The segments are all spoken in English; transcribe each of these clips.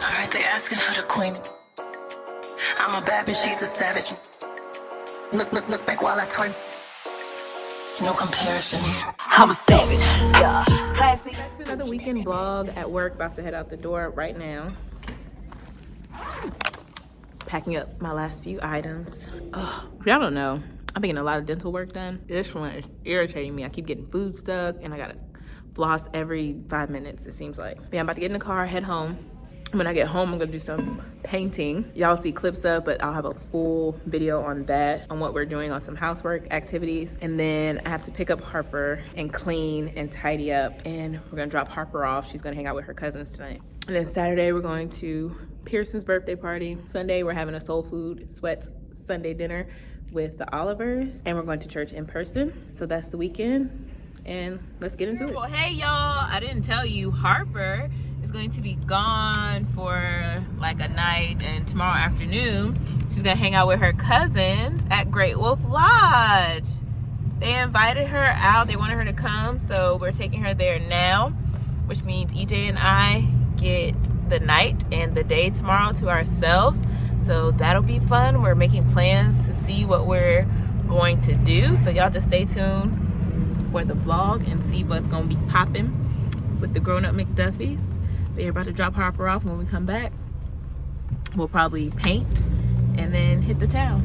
Alright, they asking for the queen. I'm a bad bitch, she's a savage. Look back while I twerk. No comparison. I'm a savage. Yeah. Classy. Back to another weekend vlog at work. About to head out the door right now. Packing up my last few items. If y'all don't know, I'm getting a lot of dental work done. This one is irritating me. I keep getting food stuck and I gotta floss every 5 minutes, it seems like. Yeah, I'm about to get in the car, head home. When I get home, I'm gonna do some painting. Y'all see clips of, but I'll have a full video on that, on what we're doing on some housework activities. And then I have to pick up Harper and clean and tidy up. And we're gonna drop Harper off. She's gonna hang out with her cousins tonight. And then Saturday, we're going to Pearson's birthday party. Sunday, we're having a soul food sweats Sunday dinner with the Olivers. And we're going to church in person. So that's the weekend. And let's get into it. Well, hey y'all, I didn't tell you, Harper is going to be gone for like a night, and tomorrow afternoon she's gonna hang out with her cousins at Great Wolf Lodge. They invited her out, they wanted her to come, so we're taking her there now, which means EJ and I get the night and the day tomorrow to ourselves. So that'll be fun. We're making plans to see what we're going to do, so y'all just stay tuned for the vlog and see what's gonna be popping with the grown-up McDuffies. We're about to drop Harper off. When we come back, we'll probably paint and then hit the town.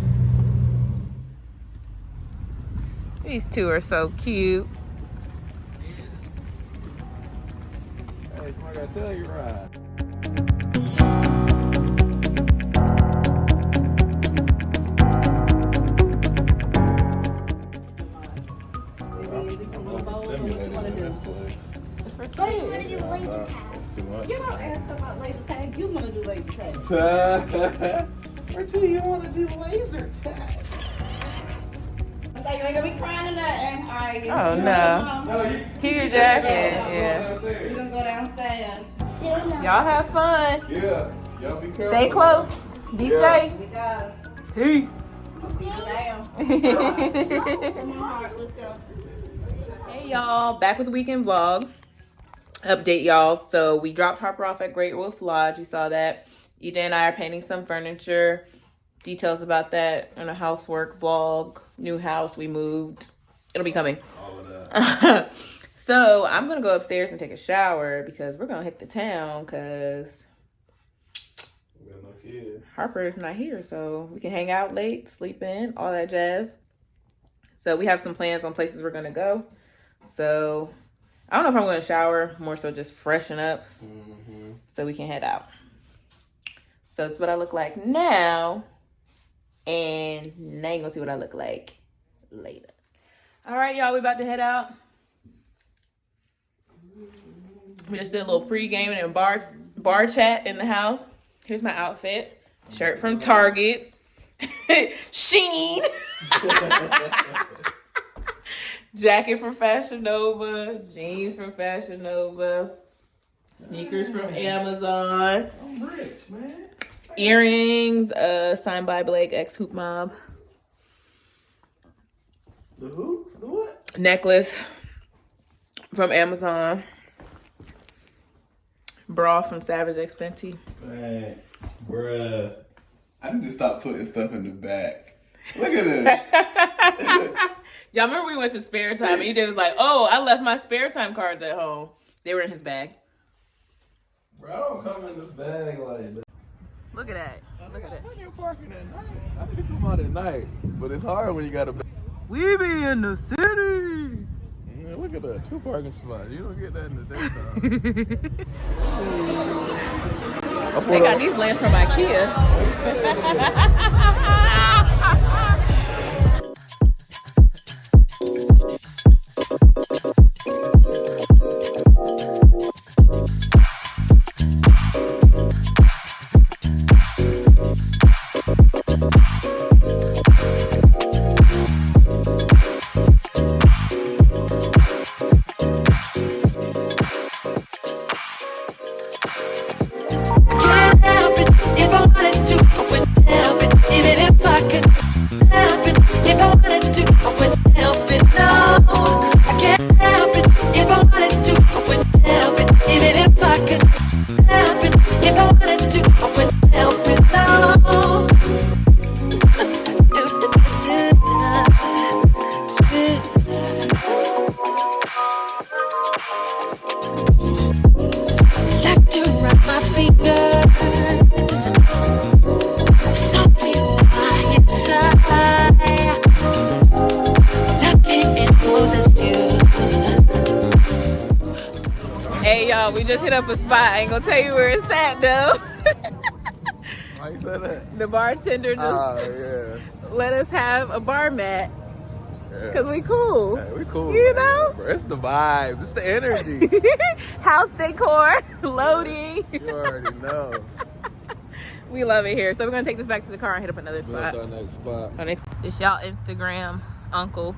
These two are so cute. Hey, I gotta tell you right. But you want to do laser tag. You don't ask about laser tag. You want to do laser tag. Where do you want to do laser tag? So you ain't gonna be crying or nothing, are you? Oh no. Keep your jacket. Yeah. We're gonna go downstairs. Y'all have fun. Yeah. Y'all be careful. Stay close. Be safe. We got it. Peace. Damn. Come on, heart. Let's go. Hey y'all, back with the weekend vlog. Update y'all. So we dropped Harper off at Great Wolf Lodge. You saw that. EJ and I are painting some furniture. Details about that in a housework vlog. New house, we moved. It'll be coming. All of that. So I'm gonna go upstairs and take a shower because we're gonna hit the town because We got no kid. Harper's not here, so we can hang out late, sleep in, all that jazz. So we have some plans on places we're gonna go. So I don't know if I'm gonna shower, more so just freshen up so we can head out. So that's what I look like now. And now you're gonna see what I look like later. All right, y'all, we about to head out. We just did a little pre-gaming and bar chat in the house. Here's my outfit. Shirt from Target. Sheen. Jacket from Fashion Nova. Jeans from Fashion Nova. Sneakers from Amazon. I'm rich, man. Earrings, signed by Blake, ex-Hoop Mob. The hoops? The what? Necklace from Amazon. Bra from Savage X Fenty. Man, bruh. I need to stop putting stuff in the back. Look at this. Y'all remember we went to Spare Time and EJ was like, oh, I left my Spare Time cards at home. They were in his bag. Bro, I don't come in this bag like that. Look at that. Look at that. When you're parking at night, I need to come out at night. But it's hard when you got a bag. We be in the city. Man, look at that. 2 parking spots. You don't get that in the daytime. They got these lamps from Ikea. Can't help it. If I wanted to, I wouldn't help it. Even if I could. if I wanted to, I wouldn't help it, no. Like to run my fingers softly over your side. Looking and possess you. Hey y'all, we just hit up a spot. I ain't gonna tell you where it's at though. Why you say that? The bartender just let us have a bar mat. Cause we cool. Hey, we cool. You man. know? Bro, it's the vibe. It's the energy. House decor, loading. You already know. We love it here. So we're gonna take this back to the car and hit up another spot. Our next spot. This y'all Instagram uncle,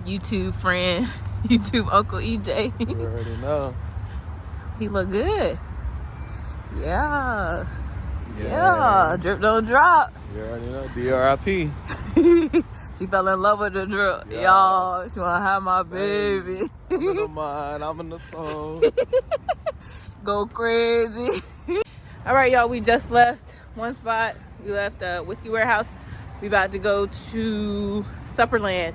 YouTube friend, YouTube Uncle EJ. You already know. He look good. Yeah. Drip don't drop. You already know. DRIP. She fell in love with the drip. Yeah. Y'all, she wanna have my baby. I'm in the mind. I'm in the soul. Go crazy. All right, y'all, we just left one spot. We left Whiskey Warehouse. We about to go to Supperland.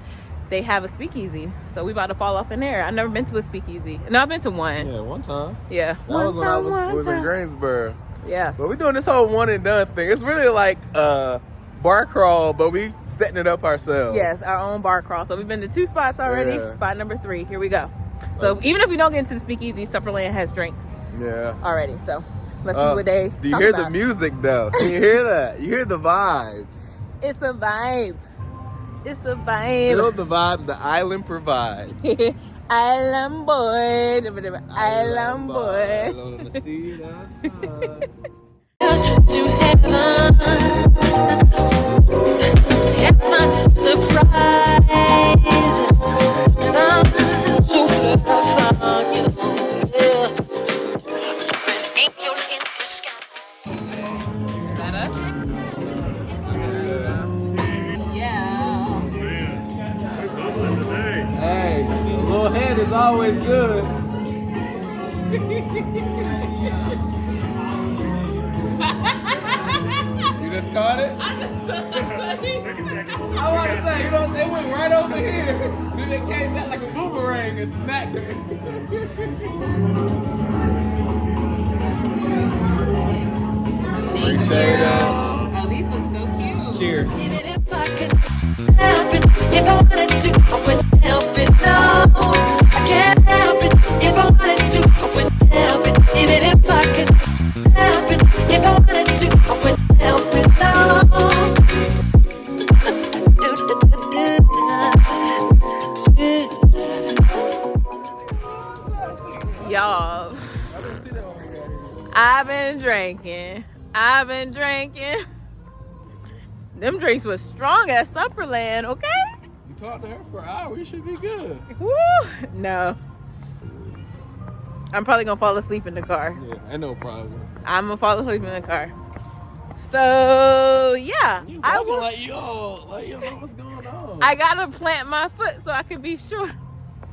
They have a speakeasy, so we about to fall off in there. I've never been to a speakeasy. No, I've been to one. Yeah, one time. Yeah. That was when I was in Greensboro. Yeah. But we're doing this whole one and done thing. It's really like bar crawl, but we setting it up ourselves. Yes, our own bar crawl. So we've been to 2 spots already. Yeah. Spot number 3. Here we go. So even if we don't get into the speakeasy, Supperland has drinks Yeah. already. So let's see what they Do you talk hear about. the music though? Can you hear that? You hear the vibes. It's a vibe. It's a vibe. Feel the vibes the island provides. Island boy. Island boy. On the sea outside. To heaven, heaven is surprise, and I'm so glad I found you. Yeah, an angel in the sky. Is that us? Yeah. Hey, a little head is always good. You just caught it? I want to say, you know, they went right over here. Then they came back like a boomerang and smacked it. Appreciate it. Oh, these look so cute. Cheers. Even if I could help it, if I wanted to, I wouldn't help it. No, I can't help it. If I wanted to, I wouldn't help it. Even if I could help it, if I wanted to, I wouldn't help it. No. Y'all, I've been drinking. Them drinks was strong at Supperland, okay? You talked to her for an hour. You should be good. Woo! No. I'm probably gonna fall asleep in the car. Yeah, ain't no problem. I'm gonna fall asleep in the car. So yeah, I will let you know what's going on. I gotta plant my foot so I can be sure.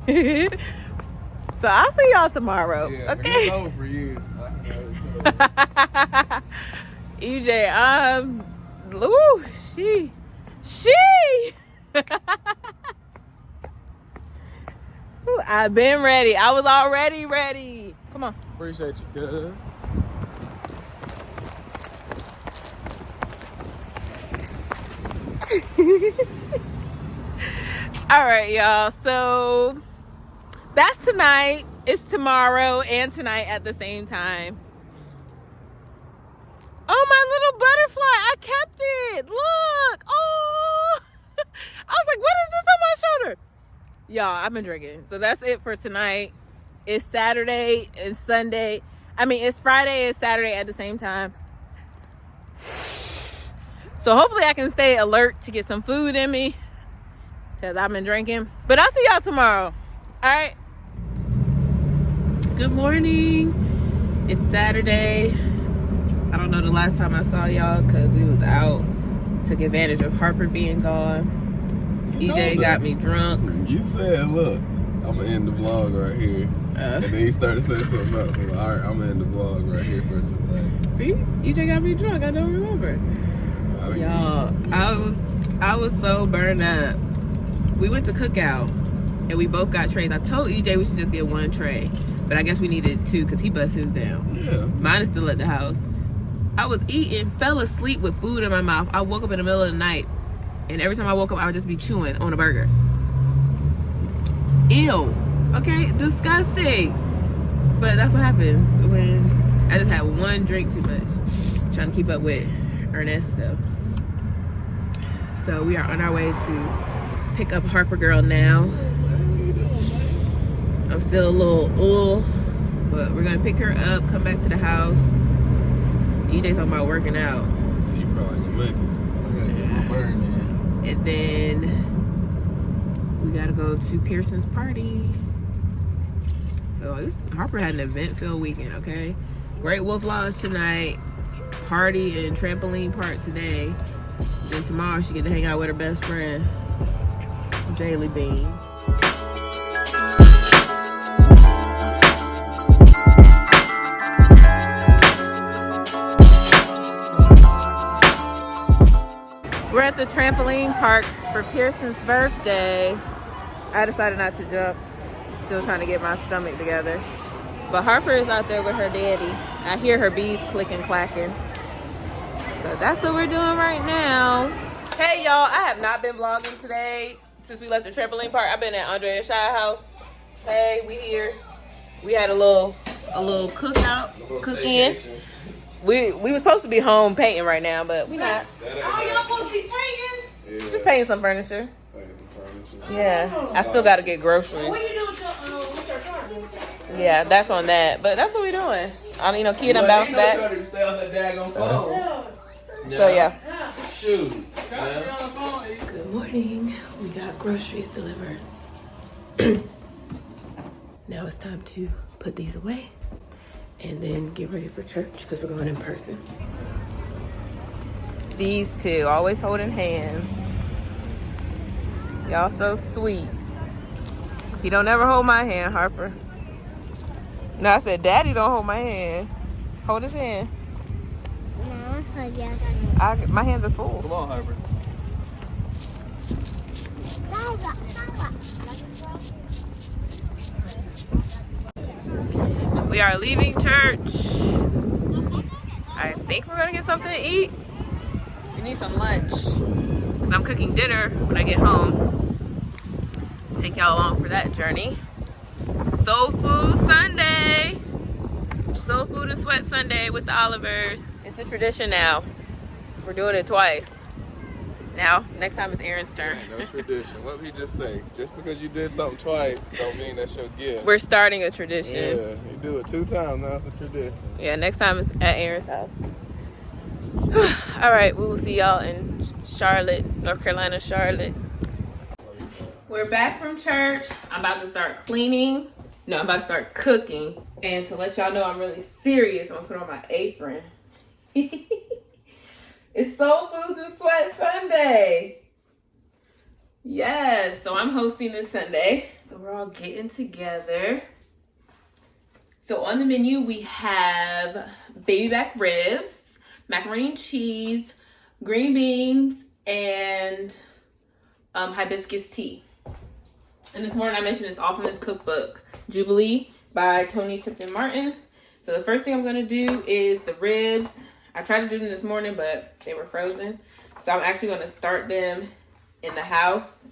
So I'll see y'all tomorrow. Yeah, Okay. it's over for you. EJ, ooh, she. Ooh, I've been ready. I was already ready. Come on. Appreciate you, cuz. All right, y'all. So that's tonight. It's tomorrow and tonight at the same time. Oh, my little butterfly. I kept it. Look. Oh. I was like, what is this on my shoulder? Y'all, I've been drinking. So that's it for tonight. It's Saturday and Sunday. I mean, it's Friday and Saturday at the same time. So hopefully I can stay alert to get some food in me, because I've been drinking. But I'll see y'all tomorrow. All right. Good morning. It's Saturday. I don't know the last time I saw y'all because we was out. Took advantage of Harper being gone. EJ got me drunk. You said, look, I'm I'm gonna end the vlog right here. And then he started saying something else. I'm like, all right, I'm gonna end the vlog right here for tonight. See, EJ got me drunk. I don't remember. Y'all, I was so burned up. We went to Cookout and we both got trays. I told EJ we should just get one tray, but I guess we needed two because he bust his down. Yeah. Mine is still at the house. I was eating, fell asleep with food in my mouth. I woke up in the middle of the night, and every time I woke up, I would just be chewing on a burger. Ew. Okay, disgusting. But that's what happens when I just had one drink too much. Trying to keep up with Ernesto. So we are on our way to pick up Harper Girl now. I'm still a little, but we're gonna pick her up, come back to the house. EJ's talking about working out. You probably gonna make it. I gotta get my burn in. And then we gotta go to Pearson's party. So Harper had an event-filled weekend, okay? Great Wolf Lodge tonight, party and trampoline park today. Then tomorrow she get to hang out with her best friend, JaLynn. We're at the trampoline park for Pearson's birthday. I decided not to jump. Still trying to get my stomach together. But Harper is out there with her daddy. I hear her bees clicking, clacking. So that's what we're doing right now. Hey y'all, I have not been vlogging today since we left the trampoline park. I've been at Andrea's Shy house. Hey, we here. We had a little cookout, cook-in. We were supposed to be home painting right now, but we not. Oh, y'all supposed to be painting? Yeah. Just painting some furniture. Painting some furniture. Yeah, I still got to get groceries. What you do with your charger? Yeah, that's on that. But that's what we're doing. Kia done bounced back. You stay on that daggone phone. So yeah. Shoot. Good morning. We got groceries delivered. Now it's time to put these away and then get ready for church because we're going in person. These two always holding hands. Y'all so sweet. He don't ever hold my hand, Harper. No, I said, Daddy don't hold my hand. Hold his hand. No, yeah. My hands are full. Come on, Harper. We are leaving church. I think we're gonna get something to eat. We need some lunch. Cause I'm cooking dinner when I get home. Take y'all along for that journey. Soul Food Sunday. Soul Food and Sweat Sunday with the Olivers. It's a tradition now. We're doing it twice. Now, next time it's Aaron's turn. No tradition. What did he just say? Just because you did something twice don't mean that's your gift. We're starting a tradition. Yeah, you do it 2 times, now it's a tradition. Yeah, next time it's at Aaron's house. All right, we will see y'all in Charlotte, North Carolina, Charlotte. We're back from church. I'm about to start cleaning. No, I'm about to start cooking. And to let y'all know I'm really serious, I'm gonna put on my apron. It's Soul Foods and Sweat Sunday. Yes, so I'm hosting this Sunday. So we're all getting together. So on the menu, we have baby back ribs, macaroni and cheese, green beans, and hibiscus tea. And this morning I mentioned it's all from this cookbook, Jubilee by Tony Tipton Martin. So the first thing I'm gonna do is the ribs. I tried to do them this morning, but they were frozen. So I'm actually gonna start them in the house,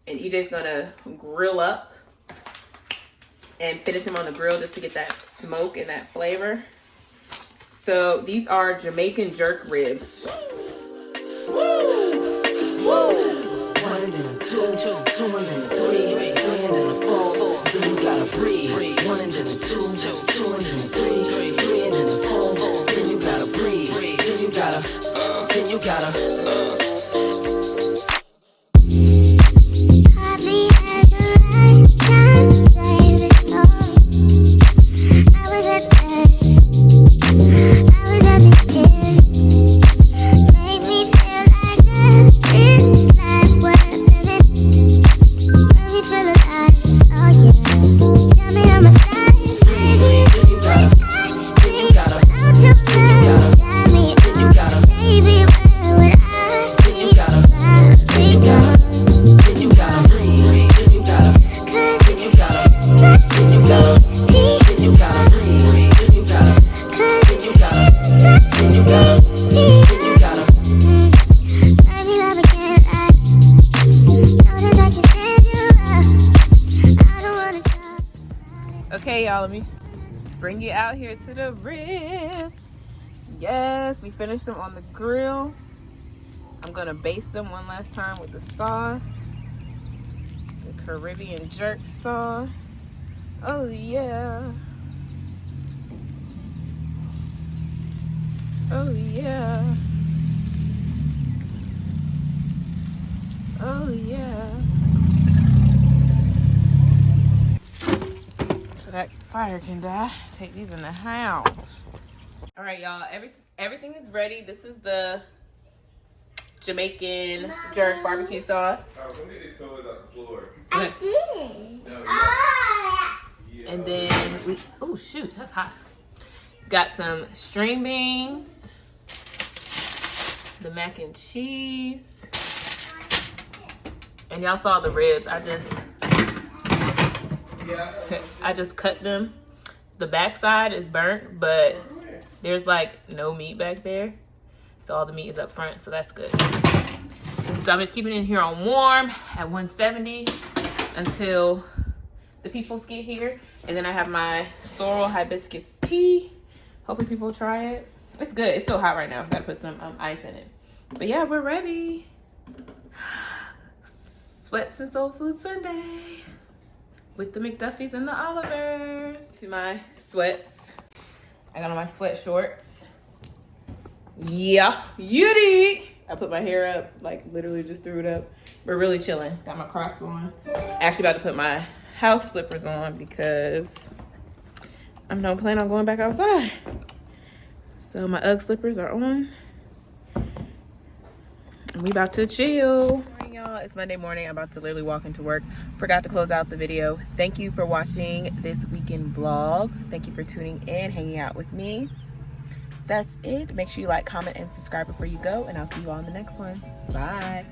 and EJ's gonna grill up and finish them on the grill just to get that smoke and that flavor. So these are Jamaican jerk ribs. Woo! Woo! 1 and then a 2, 2 and then a 3, 3 and then a 4. Then you gotta breathe. 1 and then a 2, 2 and then a 3, 3 and then a 4. Then you gotta breathe. Then you gotta. Oh yeah. Let me bring you out here to the ribs. Yes, we finished them on the grill. I'm gonna baste them one last time with the sauce. The Caribbean jerk sauce. Oh yeah. Oh yeah. Oh yeah. So that fire can die. Take these in the house. All right, y'all. Everything is ready. This is the Jamaican jerk barbecue sauce. Come get these toys off the floor. I didn't. No, Yeah. And then we, oh shoot, that's hot. Got some string beans, the mac and cheese, and y'all saw the ribs. I just cut them. The back side is burnt, but there's like no meat back there. So all the meat is up front, so that's good. So I'm just keeping it in here on warm at 170 until the peoples get here. And then I have my sorrel hibiscus tea. Hopefully people will try it. It's good. It's still hot right now. I've got to put some ice in it. But yeah, we're ready. Sweats and Soul Food Sunday with the McDuffies and the Olivers. To my sweats. I got on my sweat shorts. Yeah, yitty. I put my hair up, like literally just threw it up. We're really chilling. Got my Crocs on. Actually about to put my house slippers on because I don't plan on going back outside. So my Ugg slippers are on. And we about to chill. Good morning, y'all. It's Monday morning. I'm about to literally walk into work. Forgot to close out the video. Thank you for watching this weekend vlog. Thank you for tuning in, hanging out with me. That's it. Make sure you like, comment, and subscribe before you go, and I'll see you all in the next one. Bye.